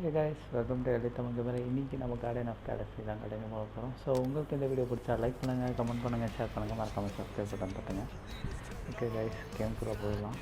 Hey guys, welcome to Elite Tamil Gamer. இன்னைக்கு நம்ம garden of Galaxy தான் continue பண்ண போகிறோம். ஸோ உங்களுக்கு இந்த வீடியோ பிடிச்சா லைக் பண்ணுங்கள், கமெண்ட் பண்ணுங்கள், ஷேர் பண்ணுங்கள், மறக்காமல் சப்ஸ்கிரைப் பட்டன் தட்டுங்க. ஓகே கைஸ், கேம் கூட போயிடலாம்.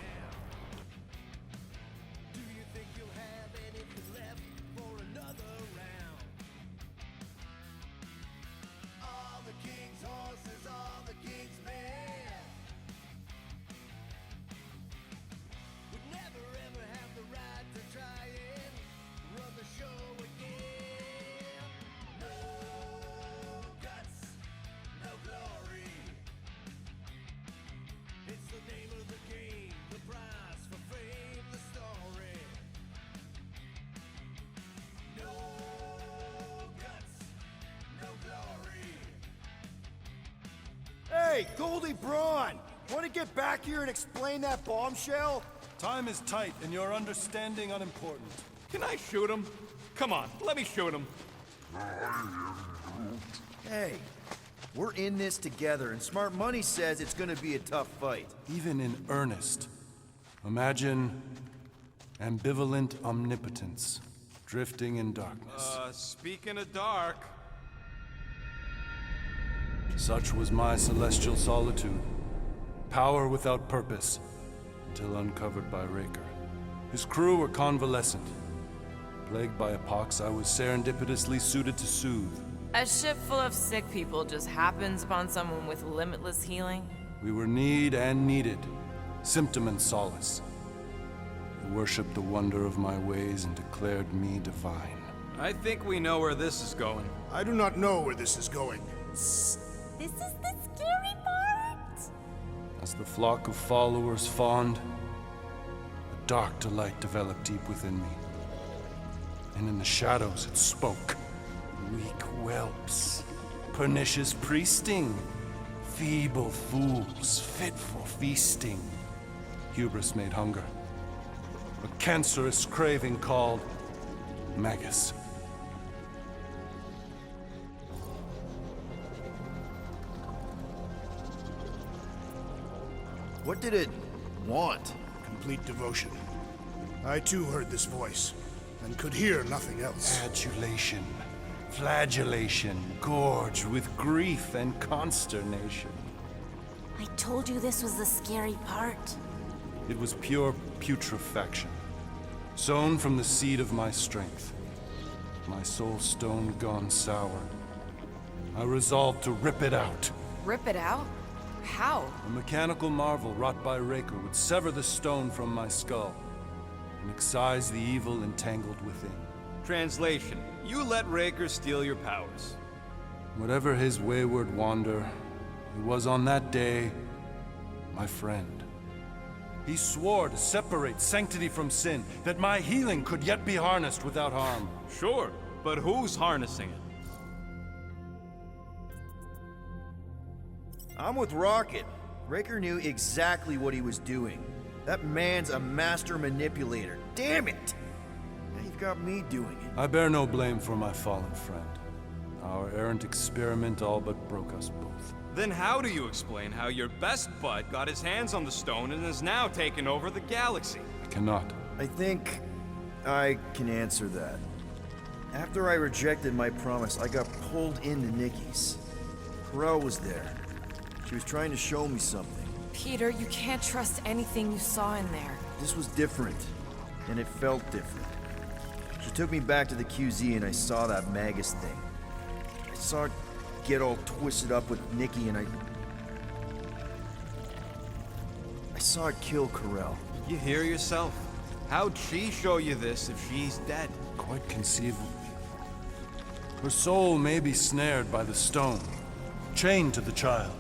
Hey, Goldie Braun! Want to get back here and explain that bombshell? Time is tight and your understanding unimportant. Can I shoot him? Come on, let me shoot him. Hey, we're in this together, and Smart Money says it's gonna be a tough fight. Even in earnest, imagine ambivalent omnipotence, drifting in darkness. Speaking of dark... Such was my celestial solitude. Power without purpose, until uncovered by Raker. His crew were convalescent. Plagued by a pox, I was serendipitously suited to soothe. A ship full of sick people just happens upon someone with limitless healing? We were need and needed, symptom and solace. They worshipped the wonder of my ways and declared me divine. I think we know where this is going. I do not know where this is going. This is the scary part! As the flock of followers fawned, a dark delight developed deep within me. And in the shadows it spoke. Weak whelps, pernicious priesting, feeble fools fit for feasting. Hubris made hunger. A cancerous craving called Magus. What did it want? Complete devotion. I too heard this voice, and could hear nothing else. Adulation, flagellation, gorged with grief and consternation. I told you this was the scary part. It was pure putrefaction, sown from the seed of my strength. My soul stone gone sour. I resolved to rip it out. Rip it out? How? A mechanical marvel wrought by Raker would sever the stone from my skull and excise the evil entangled within. Translation: you let Raker steal your powers. Whatever his wayward wander, he was on that day my friend. He swore to separate sanctity from sin, that my healing could yet be harnessed without harm. Sure, but who's harnessing it? I'm with Rocket. Raker knew exactly what he was doing. That man's a master manipulator. Damn it! Now you've got me doing it. I bear no blame for my fallen friend. Our errant experiment all but broke us both. Then how do you explain how your best bud got his hands on the stone and is now taking over the galaxy? I cannot. I think I can answer that. After I rejected my promise, I got pulled into Nikki's. Corel was there. She was trying to show me something. Peter, you can't trust anything you saw in there. This was different, and it felt different. She took me back to the QZ and I saw that Magus thing. I saw it get all twisted up with Nikki and I saw it kill Corel. You hear yourself? How'd she show you this if she's dead? Quite conceivable. Her soul may be snared by the stone, chained to the child.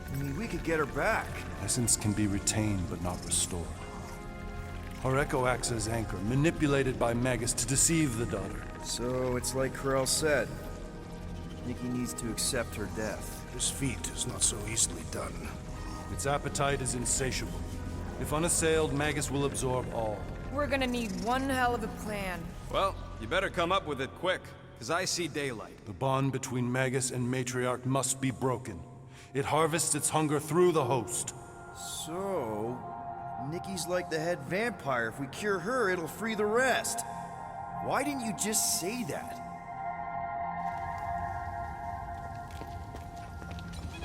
I mean, we could get her back. Essence can be retained but not restored. Her echo acts as anchor, manipulated by Magus to deceive the daughter. So it's like Corel said. Nikki needs to accept her death. This feat is not so easily done. Its appetite is insatiable. If unassailed, Magus will absorb all. We're gonna need one hell of a plan. Well, you better come up with it quick, because I see daylight. The bond between Magus and Matriarch must be broken. It harvests its hunger through the host. So, Nikki's like the head vampire. If we cure her, it'll free the rest. Why didn't you just say that?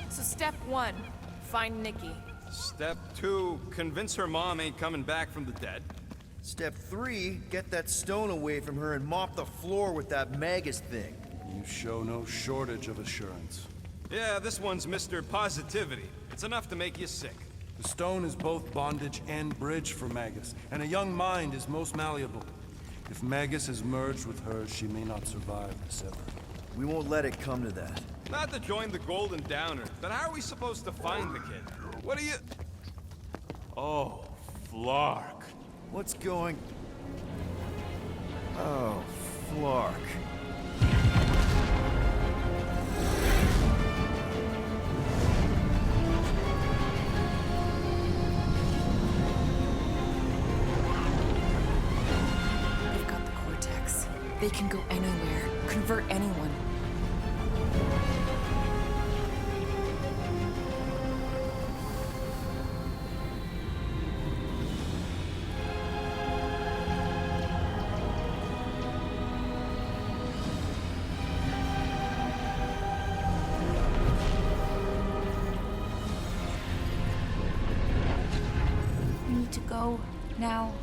So step 1, find Nikki. Step 2, convince her mom ain't coming back from the dead. Step 3, get that stone away from her and mop the floor with that Magus thing. You show no shortage of assurance. Yeah, this one's Mr. Positivity. It's enough to make you sick. The stone is both bondage and bridge for Magus, and a young mind is most malleable. If Magus is merged with hers, she may not survive the sever. We won't let it come to that. Not to join the Golden Downer, but how are we supposed to find the kid? What are you... Oh, Flark. What's going... Oh, Flark. They've got the Cortex. They can go anywhere, convert anyone. We need to go now.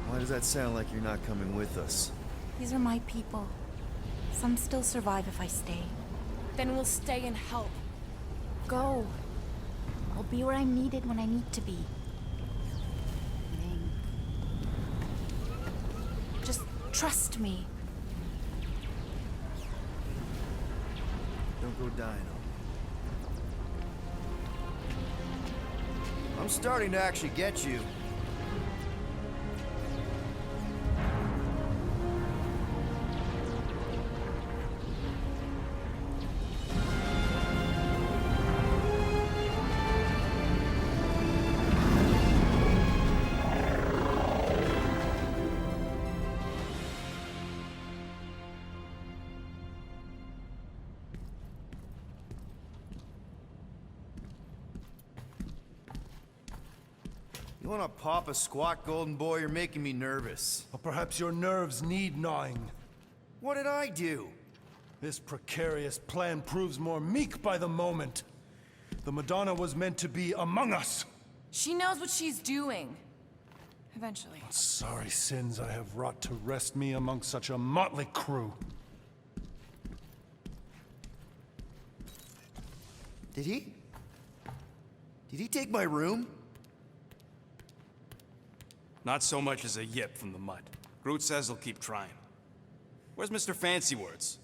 Why does that sound like you're not coming with us? These are my people. Some still survive if I stay. Then we'll stay and help. Go. I'll be where I'm needed when I need to be. Just trust me. Don't go dying on me. I'm starting to actually get you. You wanna pop a squat, Golden Boy? You're making me nervous. Or perhaps your nerves need gnawing. What did I do? This precarious plan proves more meek by the moment. The Madonna was meant to be among us. She knows what she's doing. Eventually. Sorry sins I have wrought to wrest me among such a motley crew. Did he? Did he take my room? Not so much as a yip from the mud. Groot says he'll keep trying. Where's Mr. Fancy Words?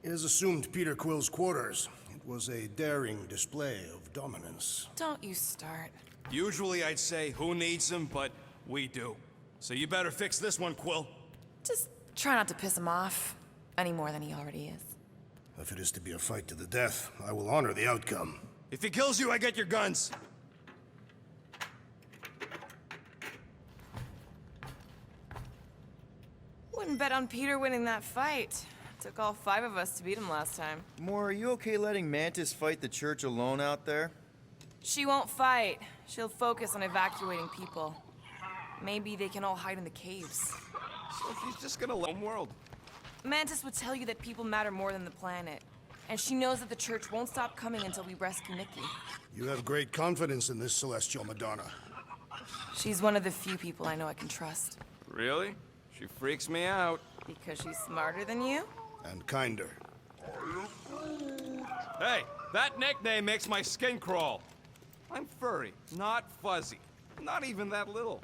It is assumed Peter Quill's quarters. It was a daring display of dominance. Don't you start. Usually I'd say, who needs him, but we do. So you better fix this one, Quill. Just try not to piss him off any more than he already is. If it is to be a fight to the death, I will honor the outcome. If he kills you, I get your guns. Wouldn't bet on Peter winning that fight. Took all 5 of us to beat him last time. Moore, are you okay letting Mantis fight the church alone out there? She won't fight. She'll focus on evacuating people. Maybe they can all hide in the caves. So she's just gonna let him world. Mantis would tell you that people matter more than the planet. And she knows that the church won't stop coming until we rescue Nikki. You have great confidence in this celestial Madonna. She's one of the few people I know I can trust. Really? She freaks me out. Because she's smarter than you? And kinder. Hey, that nickname makes my skin crawl. I'm furry, not fuzzy. Not even that little.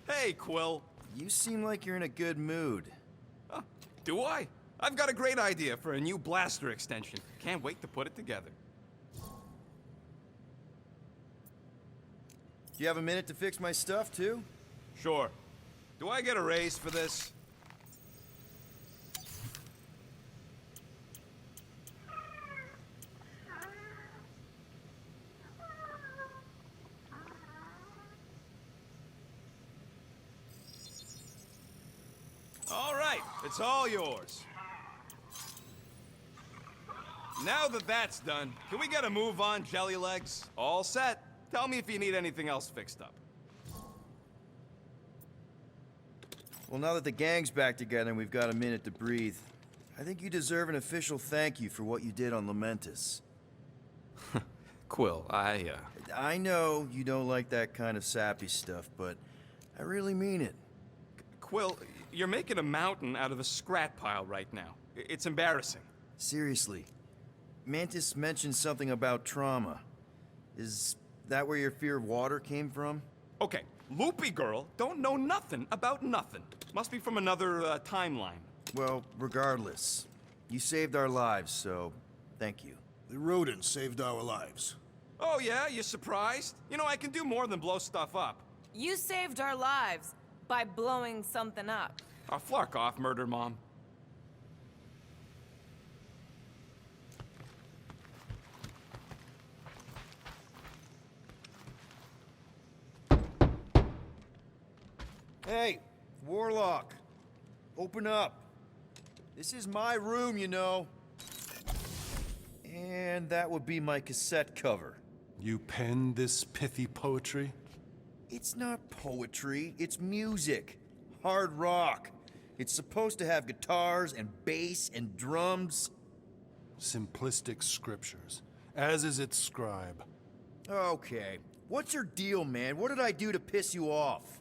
Hey, Quill. You seem like you're in a good mood. Huh, do I? I've got a great idea for a new blaster extension. Can't wait to put it together. Do you have a minute to fix my stuff, too? Sure. Do I get a raise for this? All right, it's all yours. Now that that's done, can we get a move on, Jelly Legs? All set. Tell me if you need anything else fixed up. Well, now that the gang's back together and we've got a minute to breathe, I think you deserve an official thank you for what you did on Lamentus. Quill, I know you don't like that kind of sappy stuff, but I really mean it. Quill, you're making a mountain out of a scrap pile right now. It's embarrassing. Seriously. Mantis mentioned something about trauma. Is that where your fear of water came from? Okay, Loopy Girl don't know nothing about nothing. Must be from another timeline. Well, regardless, you saved our lives, so thank you. The rodents saved our lives. Oh yeah, you surprised? You know, I can do more than blow stuff up. You saved our lives by blowing something up. Oh, flark off, Murder Mom. Hey, Warlock, open up. This is my room, you know. And that would be my cassette cover. You penned this pithy poetry? It's not poetry, it's music. Hard rock. It's supposed to have guitars and bass and drums. Simplistic scriptures, as is its scribe. Okay, what's your deal, man? What did I do to piss you off?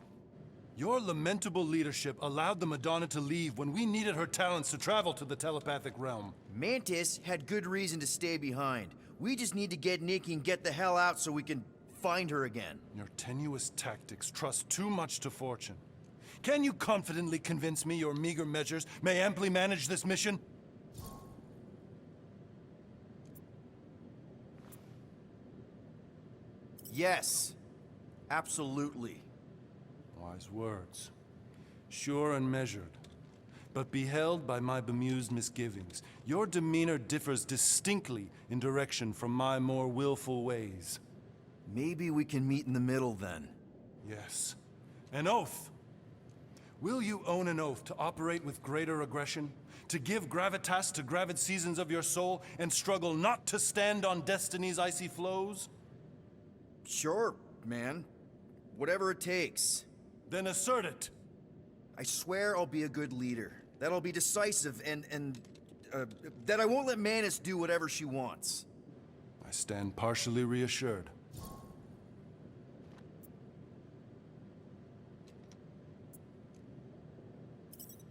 Your lamentable leadership allowed the Madonna to leave when we needed her talents to travel to the telepathic realm. Mantis had good reason to stay behind. We just need to get Nikki and get the hell out so we can find her again. Your tenuous tactics trust too much to fortune. Can you confidently convince me your meager measures may amply manage this mission? Yes, absolutely. Wise words. Sure and measured. But beheld by my bemused misgivings, your demeanor differs distinctly in direction from my more willful ways. Maybe we can meet in the middle then. Yes. An oath. Will you own an oath to operate with greater aggression? To give gravitas to gravid seasons of your soul and struggle not to stand on destiny's icy flows? Sure, man. Whatever it takes. Then assert it. I swear I'll be a good leader. That I'll be decisive and that I won't let Mantis do whatever she wants. I stand partially reassured.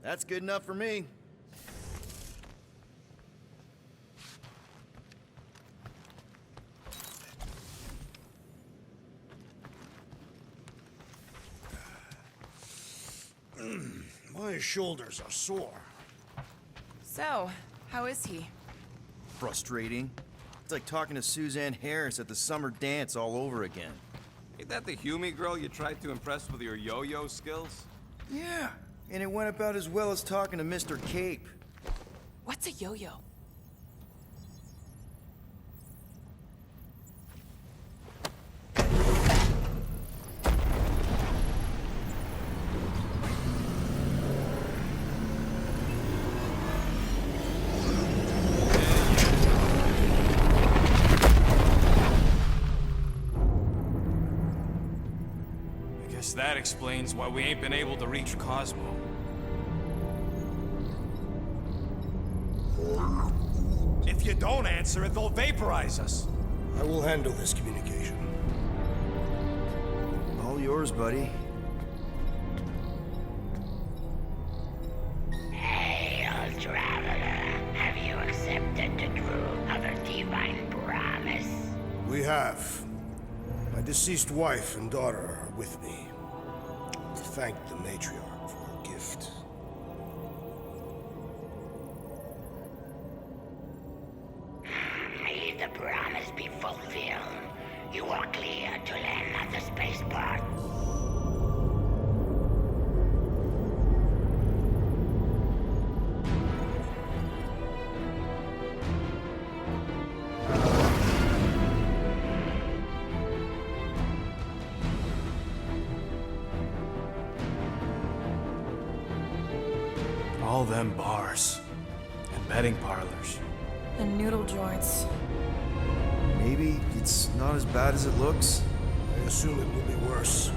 That's good enough for me. My shoulders are sore. So, how is he? Frustrating. It's like talking to Suzanne Harris at the summer dance all over again. Ain't that the Hume girl you tried to impress with your yo-yo skills? Yeah, and it went about as well as talking to Mr. Cape. What's a yo-yo? That explains why we ain't been able to reach Cosmo. If you don't answer it, they'll vaporize us. I will handle this communication. All yours, buddy. Hail, traveler. Have you accepted the truth of a divine promise? We have. My deceased wife and daughter are with me. To thank the matriarch for her gift. May the promise be fulfilled. You are clear to land at the spaceport. All them bars and betting parlors. And noodle joints. Maybe it's not as bad as it looks. I assume it will be worse.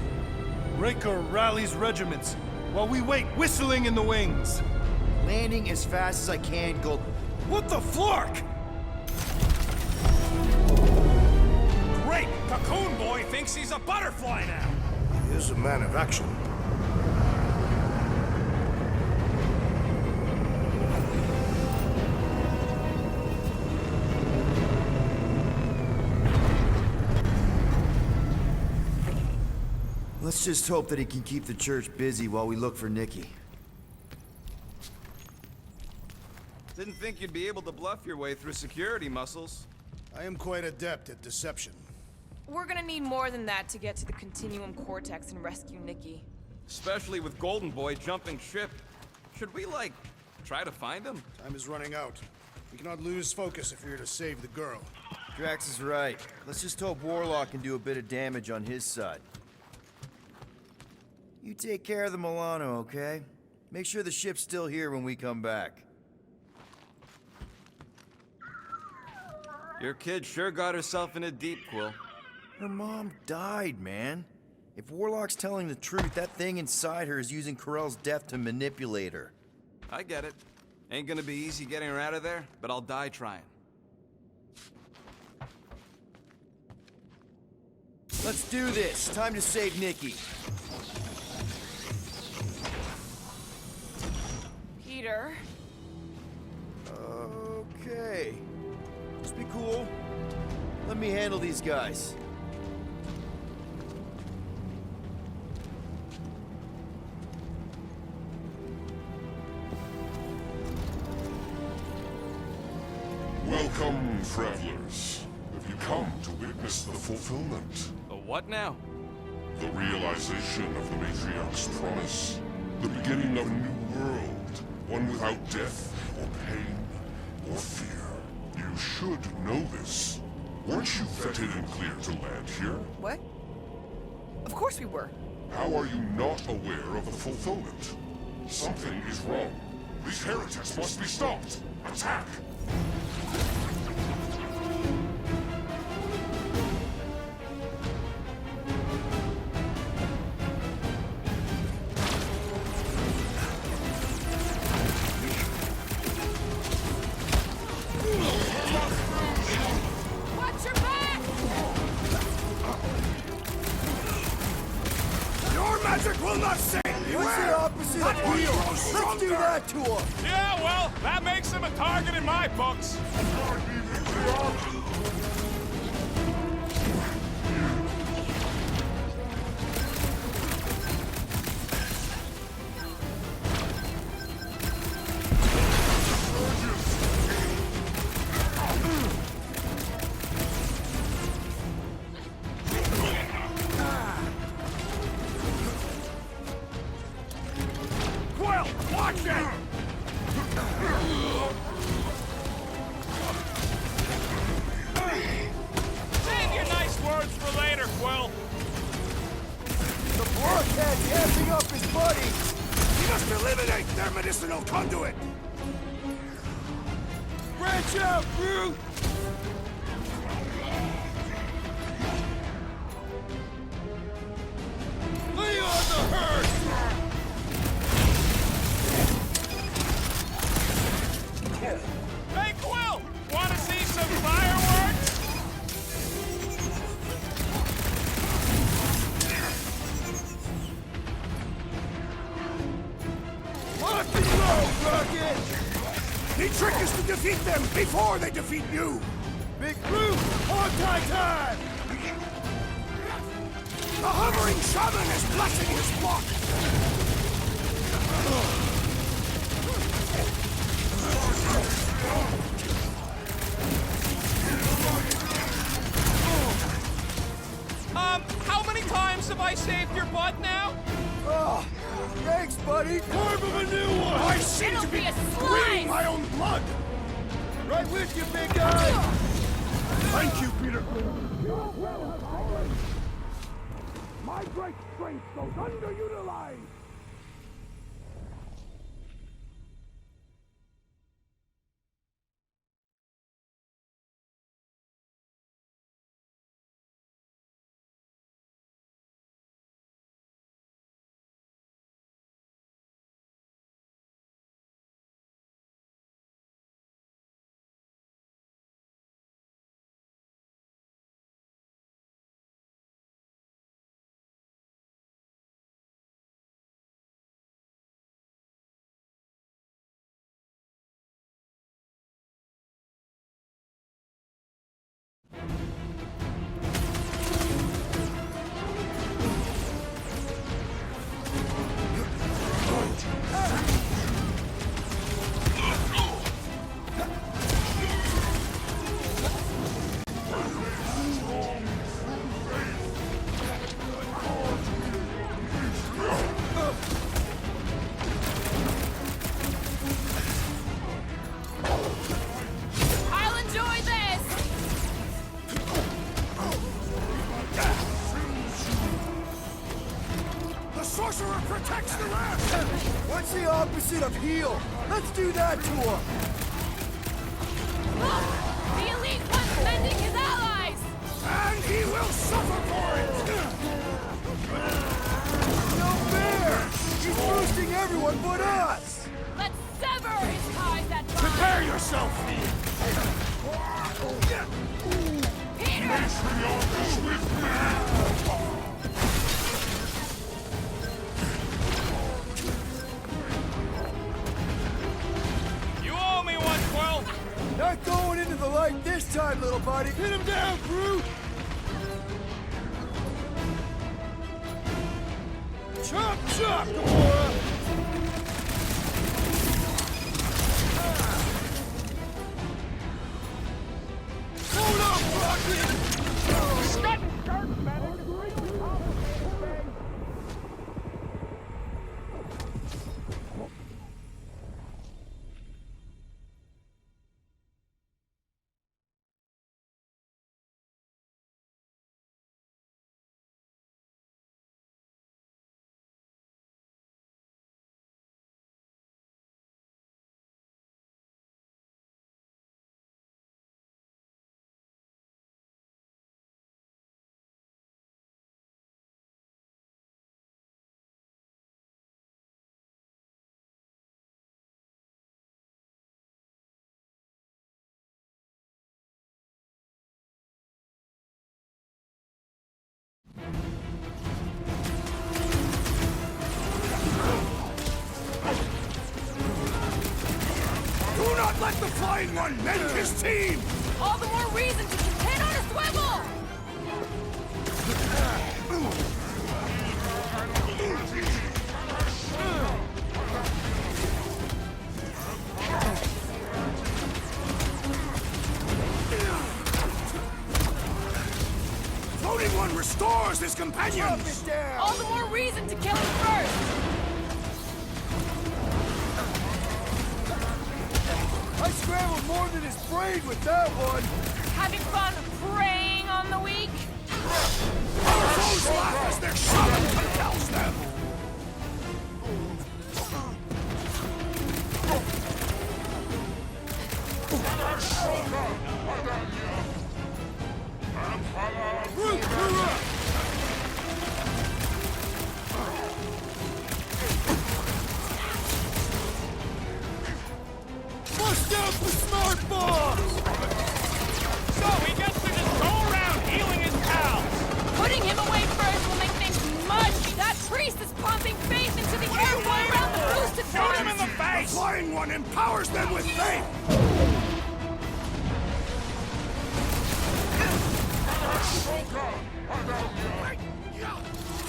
Raker rallies regiments while we wait whistling in the wings. Landing as fast as I can, Gold. What the flark? Great! Cocoon Boy thinks he's a butterfly now! He is a man of action. Let's just hope that he can keep the church busy while we look for Nikki. Didn't think you'd be able to bluff your way through security, Muscles. I am quite adept at deception. We're gonna need more than that to get to the Continuum Cortex and rescue Nikki. Especially with Golden Boy jumping ship. Should we, like, try to find him? Time is running out. We cannot lose focus if we are to save the girl. Drax is right. Let's just hope Warlock can do a bit of damage on his side. You take care of the Milano, okay? Make sure the ship's still here when we come back. Your kid sure got herself in a deep, Quill. Her mom died, man. If Warlock's telling the truth, that thing inside her is using Corell's death to manipulate her. I get it. Ain't gonna be easy getting her out of there, but I'll die trying. Let's do this. Time to save Nikki. Peter. Okay. Just be cool. Let me handle these guys. Welcome, travelers. Have you come to witness the fulfillment? The what now? The realization of the Matriarch's promise? The beginning of a new world, one without death, or pain, or fear. You should know this. Weren't you vetted and cleared to land here? What? Of course we were. How are you not aware of the fulfillment? Something is wrong. These heretics must be stopped. Attack! Watch your back! Your magic will not save! What's the opposite of heal? Let's do that to him! Yeah, well, that makes him a target in my books. Quill, watch it! Save your nice words for later, Quill. The blockhead's amping up his buddies! We must eliminate their medicinal conduit! Branch out, Brute! Lay on the herd! Hey, Quill! Wanna see some fireworks? Lock and load, Rocket! The trick is to defeat them before they defeat you! Big Brute, on time! The hovering shaman is blessing his flock! How many times have I saved your butt now? Oh, thanks, buddy! Carve him a new one! I seem to be bleeding my own blood! Right with you, big guy! Thank you, Peter. My great strength goes underutilized! Protects the left! What's the opposite of heal? Let's do that to him! Look! The elite one's mending his allies! And he will suffer for it! No fair! He's boosting everyone but us! Let's sever his ties that bind! Prepare yourself! Peter! Matriarch is with me! You owe me one, Quill! Not going into the light this time, little buddy! Hit him down, Groot! Chop, chop, Gamora! Hold up, Rocket! Do not let the Flying One mend his team! All the more reason to keep head on a swivel! Floating One restores his companions! All the more reason to kill him first! I scrambled more than his brain with that one! Having fun preying on the weak? Our foes laugh as their shaman compels them! Root, bust out the smart bombs! So he gets to just go around healing his pals! Putting him away first will make things much! That priest is pumping faith into the air all around the boosted Shoot him ones! in the The face! Flying One empowers them with faith!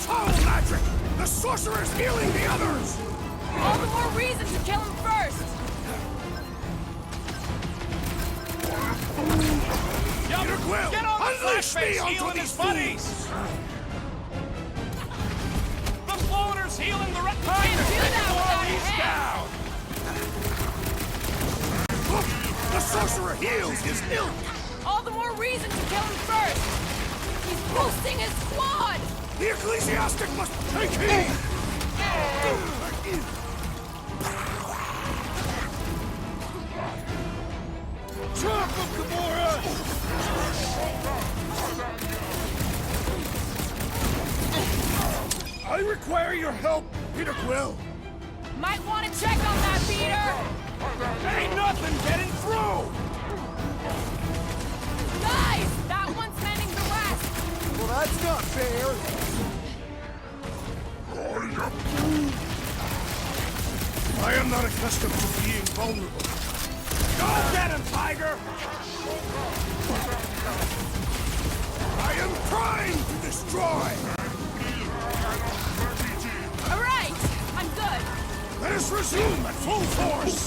Foul magic! The sorcerer's healing the others! All the more reason to kill him first! Peter Quill, Get on the unleash flat face me onto healing these his buddies! fools! The floater's healing the red do that without he's your down! Look! The sorcerer heals his ilk! All the more reason to kill him first! He's boosting his squad! The ecclesiastic must take heed! Chop him, Gamora! I require your help, Peter Quill! Might want to check on that, Peter! Ain't nothing getting through! Guys! That one's mending the rest! Well, that's not fair! I am not accustomed to being vulnerable. Go get him, Tiger! I am trying to destroy! Alright! I'm good! Let us resume at full force!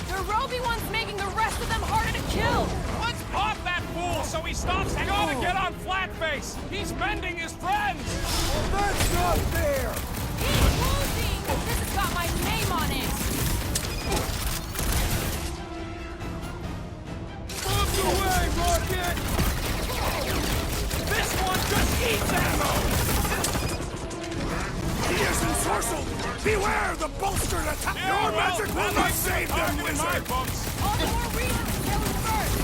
The Roby one's making the rest of them harder to kill! Let's pop that fool so he stops. Gotta get on Flatface! He's mending his friends! That's not fair! He's losing! This has got my name on it! Move away, Rocket! This one just eats ammo! The ensorcelled! Beware the bolstered attack! Your magic will not save them, wizard! All the more reason to kill him first!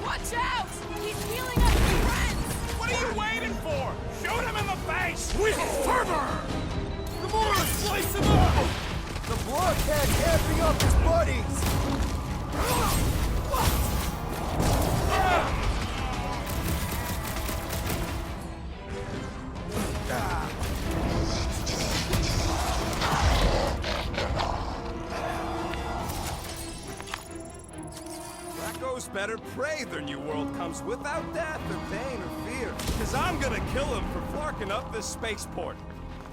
Watch out! He's healing up his friends! What are you waiting for? Shoot him in the face! With fervor! Come on, slice him up! The blockhead can't be up his buddies! Draco's better pray their new world comes without death or pain or fear. Cause I'm gonna kill him for flarking up this spaceport.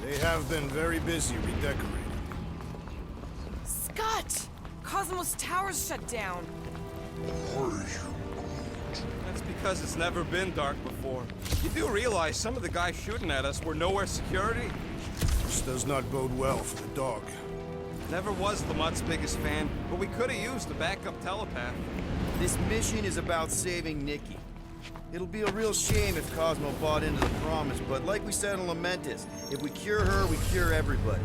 They have been very busy redecorating. Scott! Cosmos Tower's shut down. That's because it's never been dark before. You do realize some of the guys shooting at us were nowhere security? This does not bode well for the dog. Never was the Mutt's biggest fan, but we could have used a backup telepath. This mission is about saving Nikki. It'll be a real shame if Cosmo bought into the promise, but like we said in Lamentus, if we cure her, we cure everybody.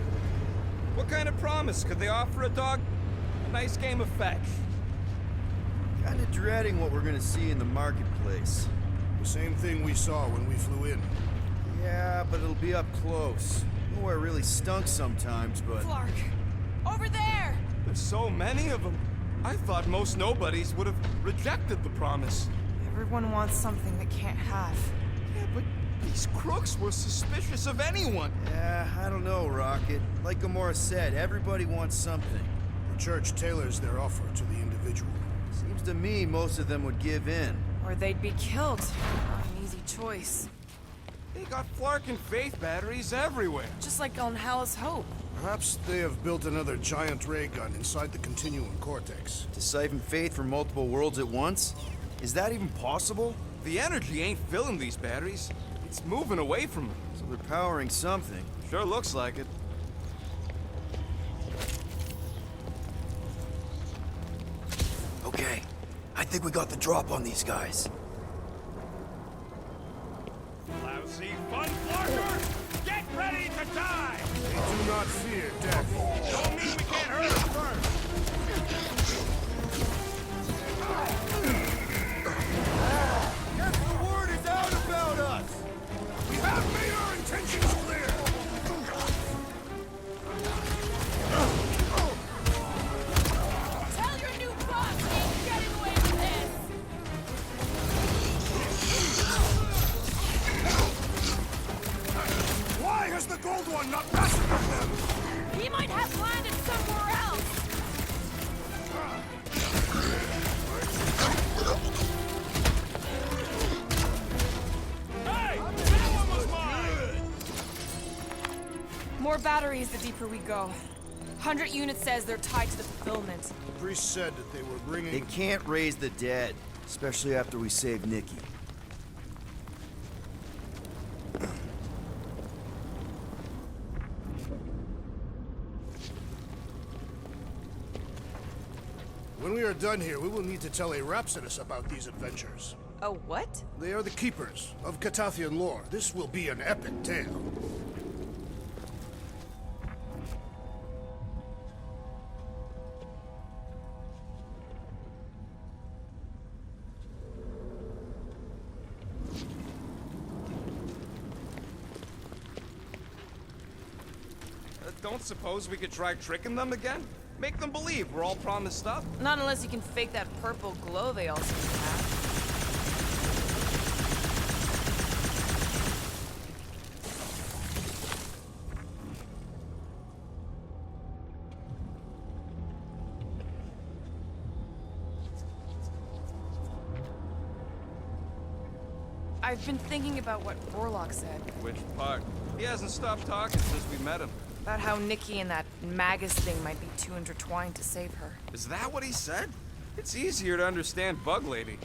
What kind of promise? Could they offer a dog? A nice game of fetch. Kinda dreading what we're gonna see in the marketplace. The same thing we saw when we flew in. Yeah, but it'll be up close. Nowhere really stunk sometimes, but... Flark! Over there! There's so many of them. I thought most nobodies would have rejected the promise. Everyone wants something they can't have. Yeah, but these crooks were suspicious of anyone. Yeah, I don't know, Rocket. Like Gamora said, everybody wants something. The church tailors their offer to the individual. Seems to me most of them would give in. Or they'd be killed. Not an easy choice. They got Flark and Faith batteries everywhere. Just like on Hallis Hope. Perhaps they have built another giant ray gun inside the Continuum Cortex. To siphon Faith from multiple worlds at once? Is that even possible? The energy ain't filling these batteries. It's moving away from them. So they're powering something. Sure looks like it. Okay, I think we got the drop on these guys. Lousy fun flarkers! Get ready to die! They do not fear death. Don't mean we can't hurt them first. Guess the word is out about us! We have made our intentions clear! Tell your new boss he ain't getting away with this! Why has the Gold One not massacred them? He might have landed somewhere else! Hey! That one was mine! More batteries the deeper we go. 100 units says they're tied to the fulfillment. The priest said that they were bringing... They can't raise the dead, especially after we save Nikki. When we are done here, we will need to tell a Rhapsodus about these adventures. Oh, what? They are the keepers of Catathian lore. This will be an epic tale. Don't suppose we could try tricking them again? Make them believe we're all promised stuff? Not unless you can fake that purple glow they all seem to have. I've been thinking about what Vorlok said. Which part? He hasn't stopped talking since we met him. About how Nikki and that Magus thing might be too intertwined to save her. Is that what he said? It's easier to understand Bug Lady.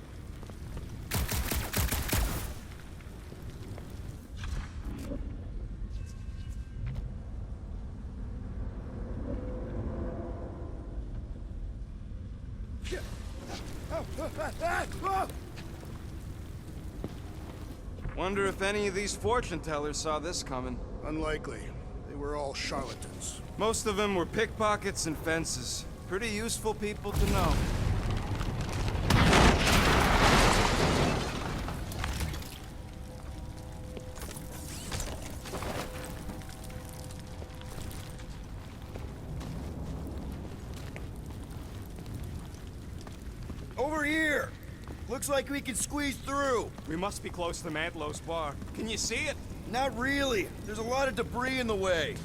Wonder if any of these fortune tellers saw this coming. Unlikely. They were all charlatans. Most of them were pickpockets and fences. Pretty useful people to know. Over here! Looks like we can squeeze through. We must be close to Mantlow's bar. Can you see it? Not really. There's a lot of debris in the way.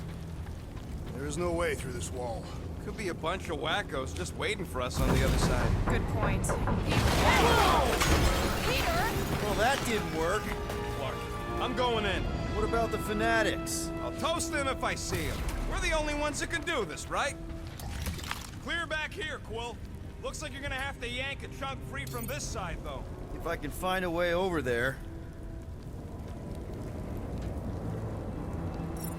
There is no way through this wall. Could be a bunch of wackos just waiting for us on the other side. Good point. Peter! Well, that didn't work. Clark, I'm going in. What about the fanatics? I'll toast them if I see them. We're the only ones that can do this, right? Clear back here, Quill. Looks like you're gonna have to yank a chunk free from this side, though. If I can find a way over there.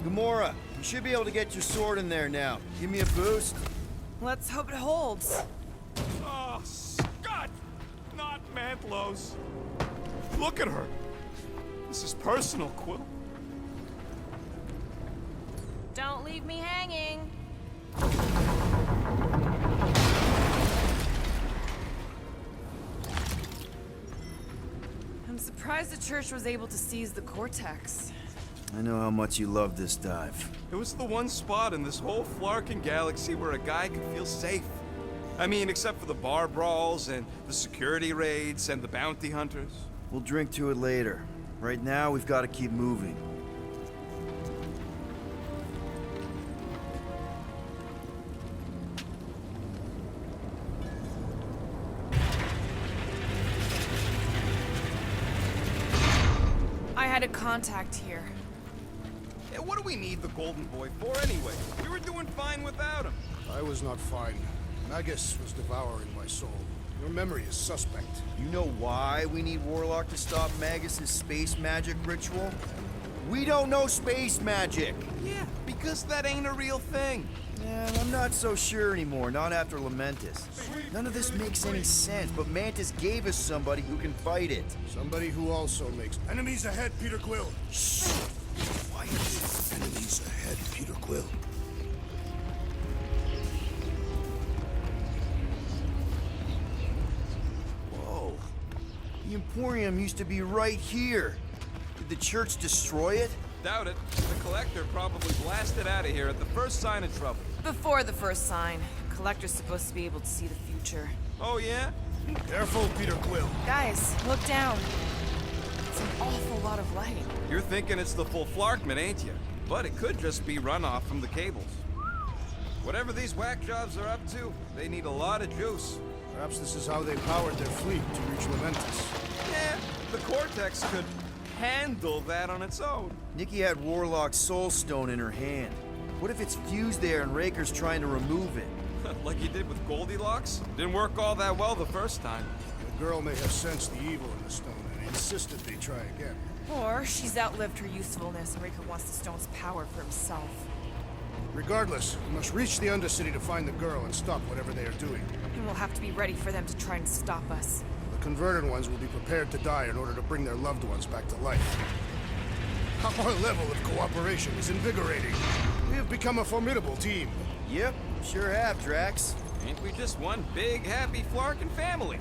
Gamora, you should be able to get your sword in there now. Give me a boost. Let's hope it holds. Oh, Scott! Not Mantlow's. Look at her. This is personal, Quill. Don't leave me hanging. I'm surprised the church was able to seize the Cortex. I know how much you love this dive. It was the one spot in this whole Flarkin galaxy where a guy could feel safe. I mean, except for the bar brawls and the security raids and the bounty hunters. We'll drink to it later. Right now, we've got to keep moving. I had a contact here. Yeah, what do we need the Golden Boy for anyway? We were doing fine without him. I was not fine. Magus was devouring my soul. Your memory is suspect. You know why we need Warlock to stop Magus's space magic ritual? We don't know space magic! Yeah, because that ain't a real thing. Yeah, I'm not so sure anymore, not after Lamentus. None of this makes any sense, but Mantis gave us somebody who can fight it. Somebody who also makes enemies ahead, Peter Quill. Shh! Quiet. Enemies ahead, Peter Quill. Whoa. The Emporium used to be right here. Did the church destroy it? Doubt it. The Collector probably blasted out of here at the first sign of trouble. Before the first sign, Collector's supposed to be able to see the future. Oh, yeah? Careful, Peter Quill. Guys, look down. It's an awful lot of light. You're thinking it's the full Flarkman, ain't you? But it could just be runoff from the cables. Whatever these whack jobs are up to, they need a lot of juice. Perhaps this is how they powered their fleet to reach Lamentus. Yeah, the Cortex could handle that on its own. Nikki had Warlock's soul stone in her hand. What if it's fused there and Raker's trying to remove it? Like he did with Goldilocks? Didn't work all that well the first time. The girl may have sensed the evil in the stone and insisted they try again. Or she's outlived her usefulness and Raker wants the stone's power for himself. Regardless, we must reach the Undercity to find the girl and stop whatever they are doing. And we'll have to be ready for them to try and stop us. The converted ones will be prepared to die in order to bring their loved ones back to life. Our level of cooperation is invigorating. We have become a formidable team. Yep, sure have, Drax. Ain't we just one big, happy Flarkin family?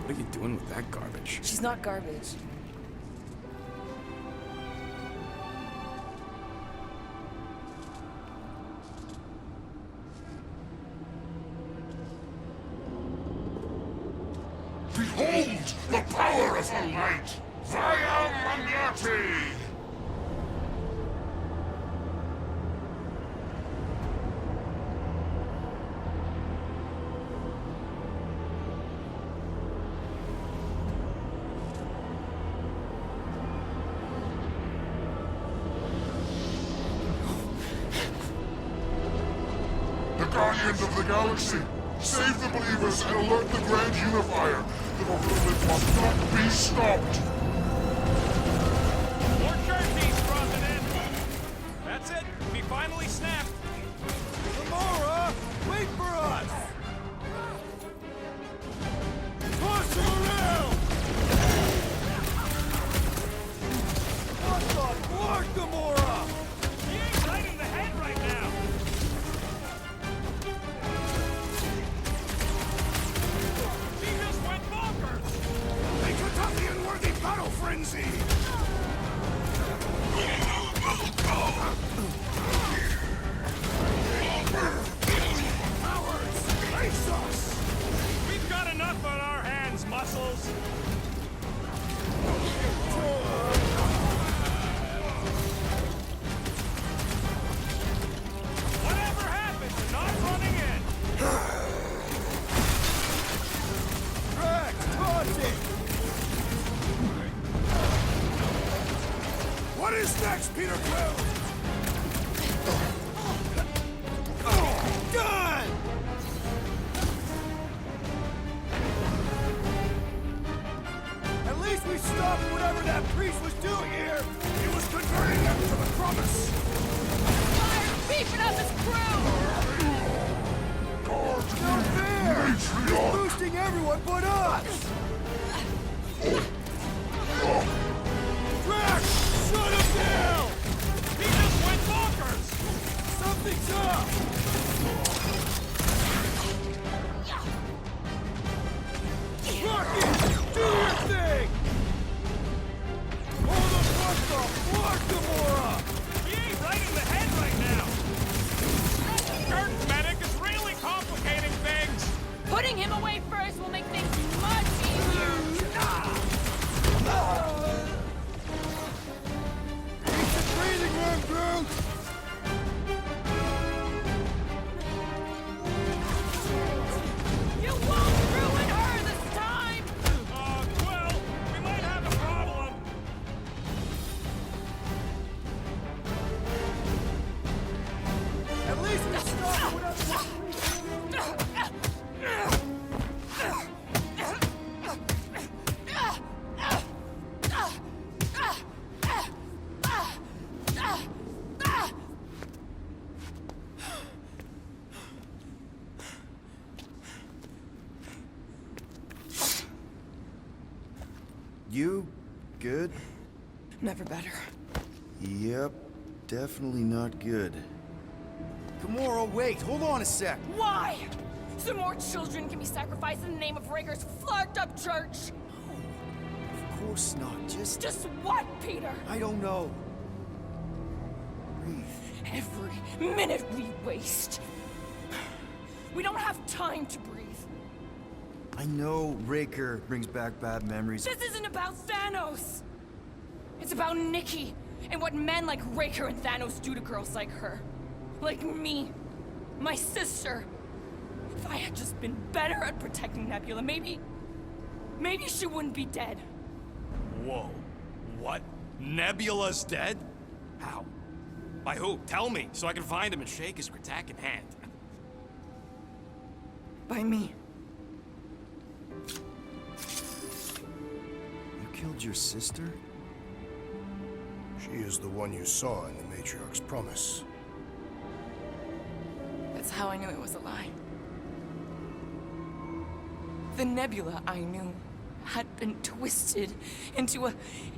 What are you doing with that garbage? She's not garbage. Behold the power of the light! Via Magnati! The Guardians of the Galaxy! Save the believers and alert the Grand Unifier! The movement must not be stopped! More Jerseys crossing in! finally snapped! Gamora! Wait for us! Toss him around! What the fuck, Gamora? He ain't right in the head right now! He just went bonkers! They took off the unworthy battle frenzy! Cowards! Face us! We've got enough on our hands, Muscles! Whatever happened to not running in? Drax, toss it! What is next, Peter Quill? Done! At least we stopped whatever that priest was doing here! He was converting them to the promise! Fire beefing up his crew! Not fair! He's boosting everyone but us! Drax, shut him down! He just went bonkers! Something's up! Rocket, do your thing! Hold the fuck, Gamora! He ain't right in the head right now! Earth medic is really complicating things! Putting him away first will make things much easier. It's a breathing room, Groot! You won't ruin her this time! Well, we might have a problem. At least we stopped whatever... You good? Never better. Yep, definitely not good. Gamora, wait, hold on a sec. Why? So more children can be sacrificed in the name of Raker's flarked up church? Of course not, Just what, Peter? I don't know. Breathe. Every minute we waste. We don't have time to breathe. I know Raker brings back bad memories. This isn't about Thanos. It's about Nikki and what men like Raker and Thanos do to girls like her. Like me. My sister. If I had just been better at protecting Nebula, maybe she wouldn't be dead. Whoa. What? Nebula's dead? How? By who? Tell me, so I can find him and shake his Kratak in hand. By me. You killed your sister? She is the one you saw in the Matriarch's promise. That's how I knew it was a lie. The Nebula I knew had been twisted into a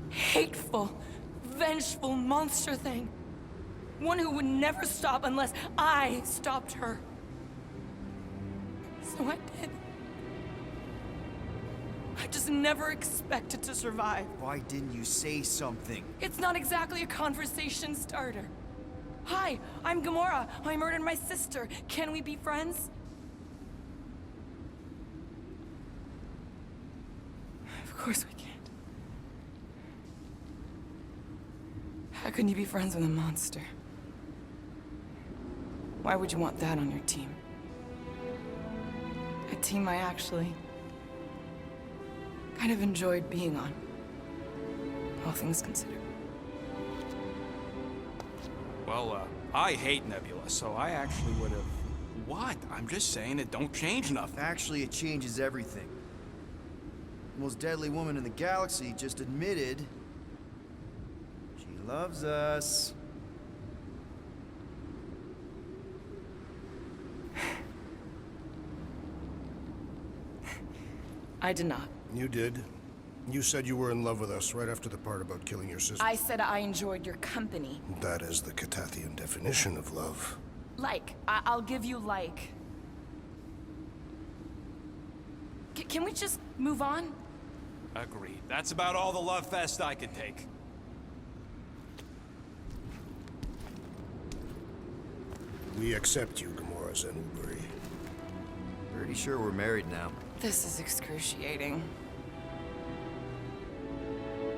hateful, vengeful monster thing. One who would never stop unless I stopped her. So I did. I just never expected to survive. Why didn't you say something? It's not exactly a conversation starter. Hi, I'm Gamora. I murdered my sister. Can we be friends? Of course we can't. How can you be friends with a monster? Why would you want that on your team? A team I actually kind of enjoyed being on, all things considered. Well, I hate Nebula, so I actually would have... What? I'm just saying it don't change nothing. Actually, it changes everything. The most deadly woman in the galaxy just admitted she loves us. I did not. You did. You said you were in love with us right after the part about killing your sister. I said I enjoyed your company. That is the Catathian definition of love. Like. I'll give you like. Can we just move on? Agreed. That's about all the love fest I can take. We accept you, Gamora Zenuburi. Pretty sure we're married now. This is excruciating.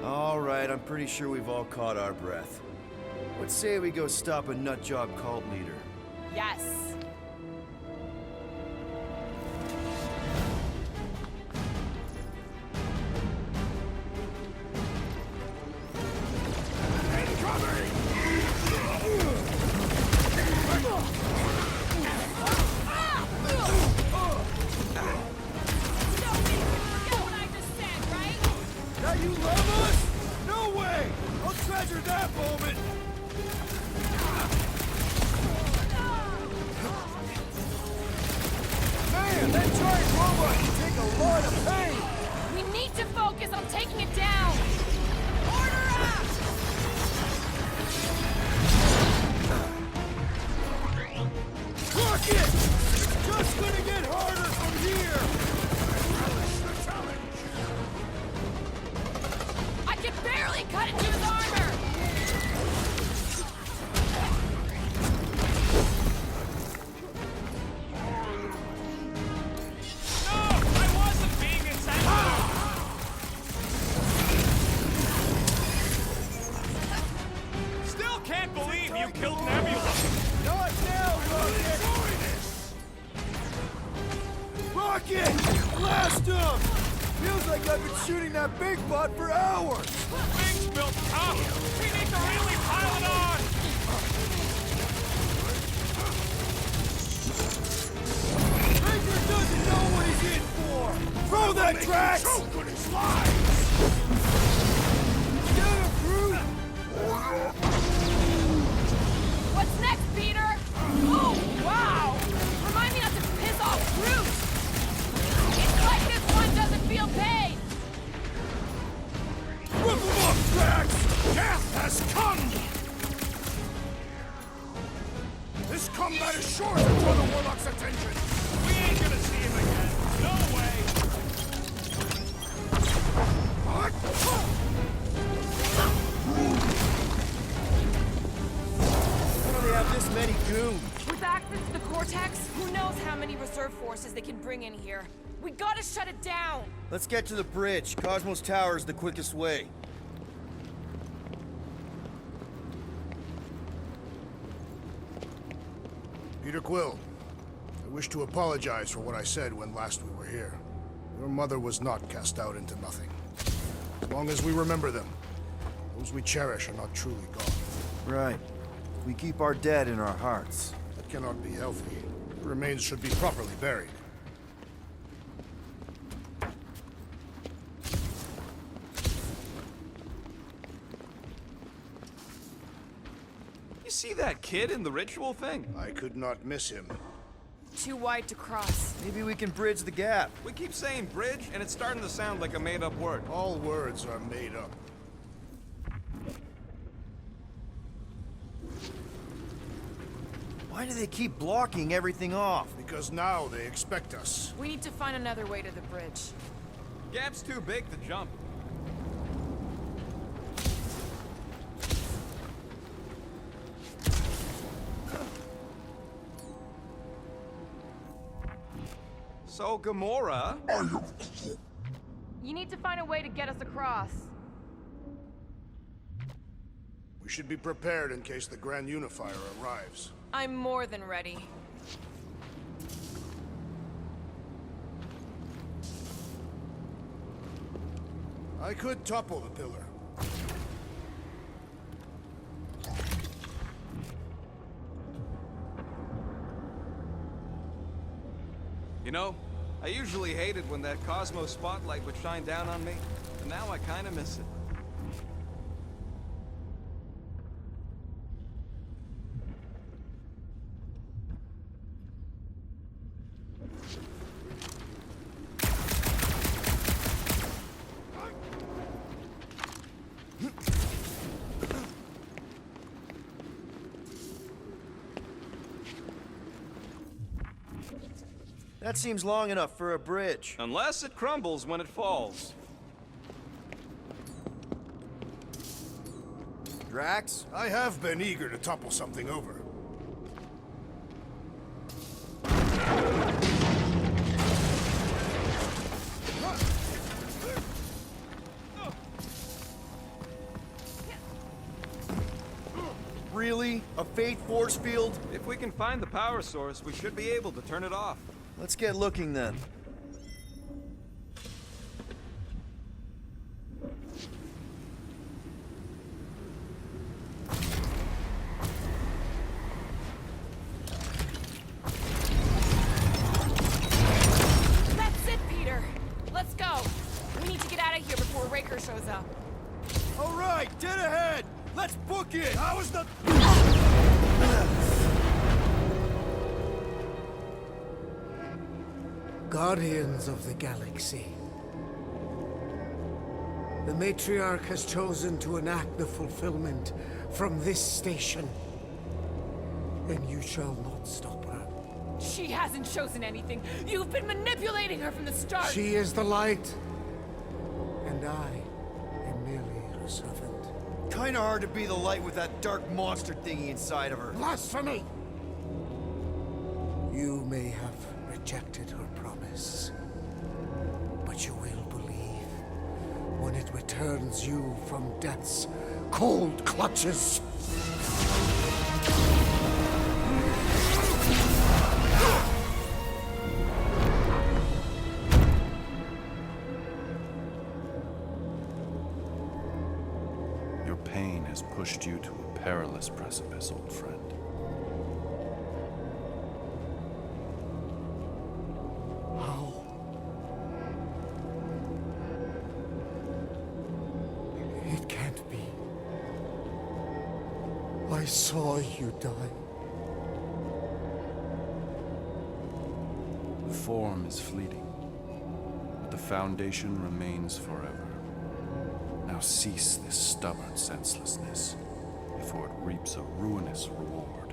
All right, I'm pretty sure we've all caught our breath. Let's say we go stop a nutjob cult leader. Yes. Now you love us? No way! I'll treasure that moment! Man, that giant robot can take a lot of pain! We need to focus on taking it down! Order up! Rocket! It's just gonna get harder from here! I can barely cut into his armor! Still can't believe you killed Nebula! Not now, Rocket! Rocket! Blast him! Feels like I've been shooting that big bot for hours! Things built tough! We need to really pile it on! Baker doesn't know what he's in for! Throw that Drax! Choke on his lies! Get him, Groot! What's next, Peter? Oh, wow! Remind me not to piss off Groot! It's like this one doesn't feel pain! Rip him up, Drax! Death has come! This combat is sure to draw the Warlock's attention! We ain't gonna see him again! No way! Why do they have this many goons? With access to the Cortex, who knows how many reserve forces they can bring in here. We gotta shut it down! Let's get to the bridge. Cosmos Tower is the quickest way. Peter Quill, I wish to apologize for what I said when last we were here. Your mother was not cast out into nothing. As long as we remember them, those we cherish are not truly gone. Right. We keep our dead in our hearts. That cannot be healthy. Their remains should be properly buried. You see that kid in the ritual thing? I could not miss him. Too wide to cross. Maybe we can bridge the gap. We keep saying bridge, and it's starting to sound like a made-up word. All words are made up. Why do they keep blocking everything off? Because now they expect us. We need to find another way to the bridge. Gap's too big to jump. So, Gamora... You need to find a way to get us across. We should be prepared in case the Grand Unifier arrives. I'm more than ready. I could topple the pillar. You know, I usually hated when that Cosmos spotlight would shine down on me, and now I kinda miss it. That seems long enough for a bridge. Unless it crumbles when it falls. Drax? I have been eager to topple something over. Really? A fate force field? If we can find the power source, we should be able to turn it off. Let's get looking then. That's it, Peter. Let's go. We need to get out of here before Raker shows up. All right, dead ahead! Let's book it! How is the... Guardians of the Galaxy. The Matriarch has chosen to enact the fulfillment from this station. And you shall not stop her. She hasn't chosen anything. You've been manipulating her from the start. She is the light. And I am merely her servant. Kinda hard to be the light with that dark monster thingy inside of her. Blasphemy! You may have rejected her promise, but you will believe when it returns you from death's cold clutches. Your pain has pushed you to a perilous precipice, old friend. How? It can't be. I saw you die. The form is fleeting, but the foundation remains forever. Now cease this stubborn senselessness, before it reaps a ruinous reward.